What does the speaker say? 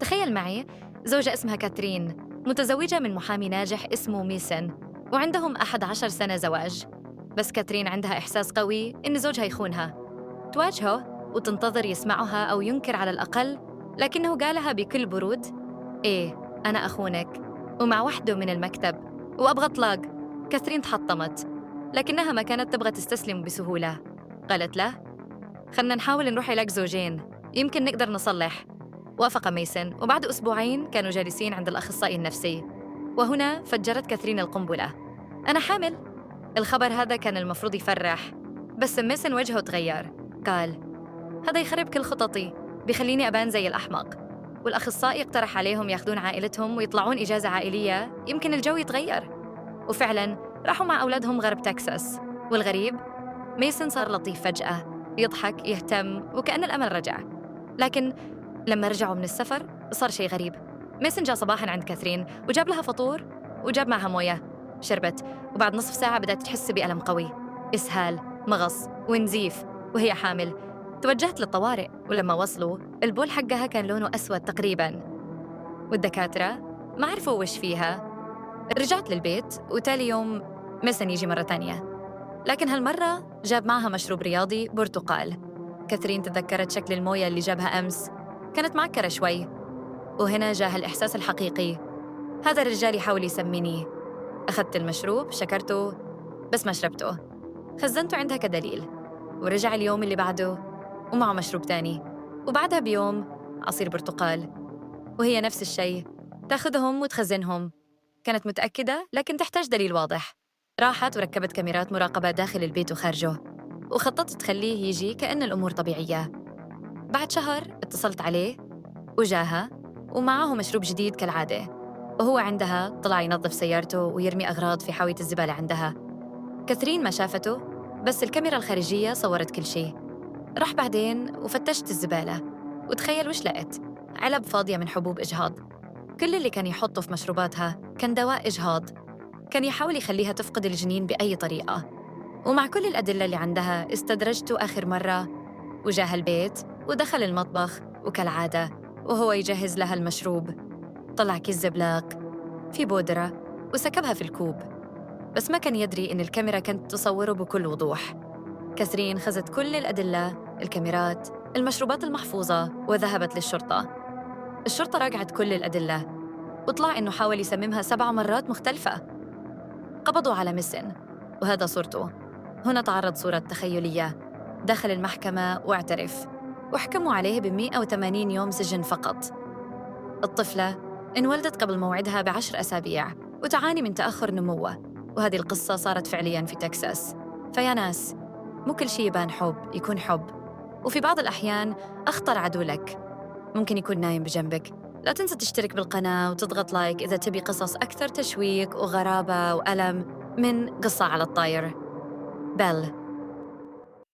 تخيل معي زوجة اسمها كاترين، متزوجة من محامي ناجح اسمه ميسن، وعندهم 11 سنة زواج. بس كاترين عندها إحساس قوي إن زوجها يخونها. تواجهه وتنتظر يسمعها أو ينكر على الأقل، لكنه قالها بكل برود: إيه، أنا أخونك ومع وحده من المكتب وأبغى طلاق. كاترين تحطمت، لكنها ما كانت تبغى تستسلم بسهولة. قالت له: خلنا نحاول نروح علاج زوجين، يمكن نقدر نصلح. وافق ميسن، وبعد أسبوعين كانوا جالسين عند الأخصائي النفسي. وهنا فجرت كاثرين القنبلة: أنا حامل. الخبر هذا كان المفروض يفرح، بس ميسن وجهه تغير. قال: هذا يخرب كل خططي، بيخليني أبان زي الأحمق. والأخصائي اقترح عليهم ياخذون عائلتهم ويطلعون إجازة عائلية، يمكن الجو يتغير. وفعلاً راحوا مع أولادهم غرب تكساس. والغريب، ميسن صار لطيف فجأة، يضحك، يهتم، وكأن الأمل رجع. لكن لما رجعوا من السفر صار شيء غريب. ميسن جاء صباحاً عند كاثرين وجاب لها فطور وجاب معها موية. شربت، وبعد نصف ساعة بدأت تحس بألم قوي، إسهال، مغص ونزيف، وهي حامل. توجهت للطوارئ، ولما وصلوا البول حقها كان لونه أسود تقريباً، والدكاترة ما عرفوا وش فيها. رجعت للبيت، وتالي يوم ميسن يجي مرة تانية، لكن هالمرة جاب معها مشروب رياضي برتقال. كاثرين تذكرت شكل الموية اللي جابها أمس، كانت معكرة شوي. وهنا جاء الإحساس الحقيقي: هذا الرجال يحاول يسميني. أخذت المشروب، شكرته، بس ما شربته، خزنته عندها كدليل. ورجع اليوم اللي بعده ومعه مشروب تاني، وبعدها بيوم عصير برتقال، وهي نفس الشيء، تاخذهم وتخزنهم. كانت متأكدة، لكن تحتاج دليل واضح. راحت وركبت كاميرات مراقبة داخل البيت وخارجه، وخططت تخليه يجي كأن الأمور طبيعية. بعد شهر اتصلت عليه وجاها، ومعه مشروب جديد كالعادة. وهو عندها طلع ينظف سيارته ويرمي أغراض في حاوية الزبالة عندها. كاثرين ما شافته، بس الكاميرا الخارجية صورت كل شيء. راح بعدين وفتشت الزبالة، وتخيل وش لقيت: علب فاضية من حبوب إجهاض. كل اللي كان يحطه في مشروباتها كان دواء إجهاض، كان يحاول يخليها تفقد الجنين بأي طريقة. ومع كل الأدلة اللي عندها استدرجته آخر مرة، وجاه البيت ودخل المطبخ، وكالعادة وهو يجهز لها المشروب طلع كيس زبلاق في بودرة وسكبها في الكوب. بس ما كان يدري إن الكاميرا كانت تصوره بكل وضوح. كاثرين خزت كل الأدلة، الكاميرات، المشروبات المحفوظة، وذهبت للشرطة. الشرطة راجعت كل الأدلة، وطلع إنه حاول يسممها 7 مرات مختلفة. قبضوا على ميسن، وهذا صورته. هنا تعرض صورة تخيلية، دخل المحكمة واعترف، وحكموا عليه ب180 يوم سجن فقط. الطفلة انولدت قبل موعدها ب10 أسابيع، وتعاني من تأخر نموه. وهذه القصة صارت فعلياً في تكساس. فيا ناس، مو كل شيء يبان حب يكون حب، وفي بعض الأحيان أخطر عدو لك ممكن يكون نايم بجنبك. لا تنسى تشترك بالقناة وتضغط لايك إذا تبي قصص أكثر تشويق وغرابة وألم من قصة على الطاير. بل